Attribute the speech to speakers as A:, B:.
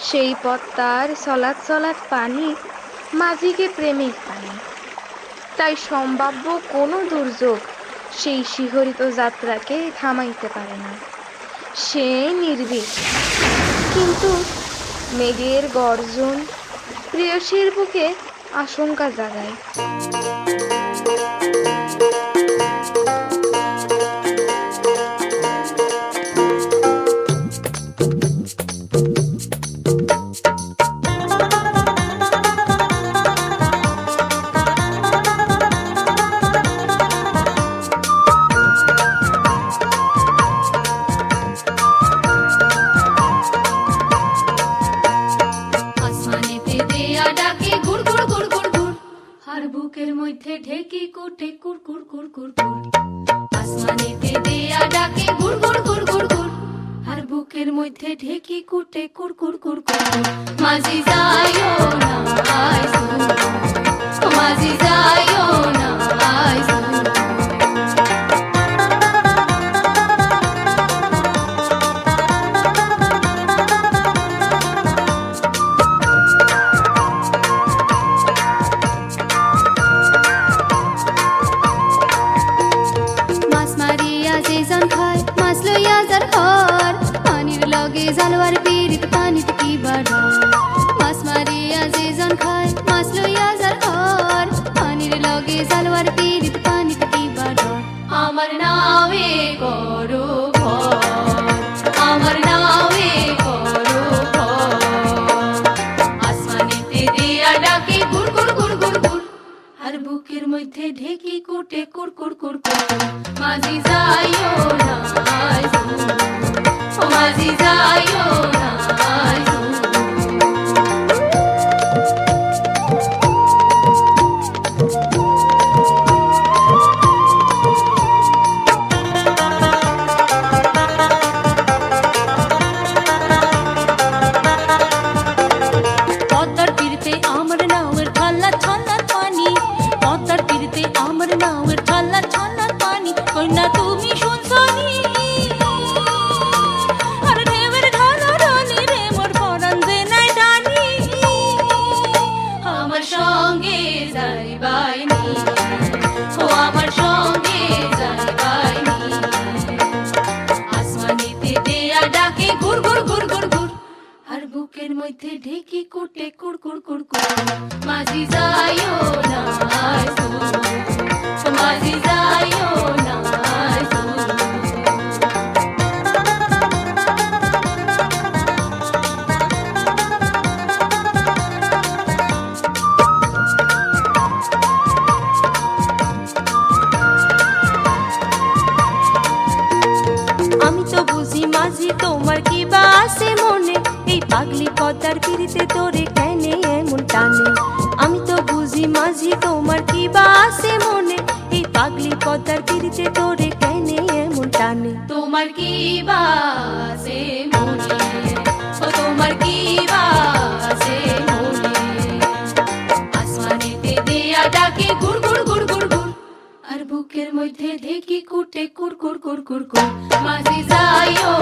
A: সেই পদ্মার চলাৎ চলাৎ পানি মাঝিকে প্রেমিক পানি। তাই সম্ভাব্য কোনো দুর্যোগ সেই শিহরিত যাত্রাকে থামাইতে পারে না। সে নির্ভীক, কিন্তু মেঘের গর্জন প্রেয়সীর বুকে আশঙ্কা জাগায়।
B: বুকের মধ্যে ঢেকি কুটে কুর কুর কুর কুর কুর, আসমানেতে দেয়া ডাকে গুড় গুড় গুড় গুড় গুড়, আর বুকের মধ্যে ঢেকি কুটে কুর কুর কুর কুর, মাঝি যাইও না আইসো, মাঝি যাইও না আইসো। জালোয়ার পিরিত পানিতে কি বাড়, মাছ মারিয়া যে জন খায় মাছ লইয়া যার ঘর, পানির লগে জালোয়ার পিরিত পানিতে কি বাড়। আমার নামে করো ঘর, আমার নামে করো ঘর, আসমানেতে দেয়া ডাকে গুড় গুড় গুড় গুড় গুড়, আর বুকের মধ্যে ঢেকি কুটে কুর কুর কুর কুর, মাঝি যাইও না আইসো, মাঝি যাইও না আইসো। পদ্মার তীরতে আমার নাওয়ের ঠাল্লা ঠাল্লা পানি, পদ্মার তীরতে আমার নাওয়ের ঠাল্লা ঠাল্লা পানি, কন্যা তুমি শুনছো নি? আমার সঙ্গে যাইবাইনি, ও আমার সঙ্গে যাইবাইনি, আসমানিতে দেয়া ডাকে গুড় গুড় গুড় গুড় গুড়, আর বুকের মধ্যে ঢেকি কুটে কুড় কুড় কুড় কুড়, মাঝি যাইও না আইসো, মাঝি যাইও না আইসো। আমি তো বুঝি মাঝি তোমার কি বা আছে মনে, এই পাগলি পদ্মার পিড়িতে তোরে কেনে এমন টানে। আমি তো বুঝি মাঝি তোমার কি বা আছে মনে, এই পাগলি পদ্মার পিড়িতে তোরে কেনে এমন টানে। তোমার কি বা আছে মনে, ও তোমার কি বা আছে মনে, আসমানেতে দেয়া ডাকে গুড় গুড় গুড় গুড় গুড়, আর বুকের মধ্যে ঢেকি কুটে কুর কুর কুর কুর কুর, মাঝি যাইও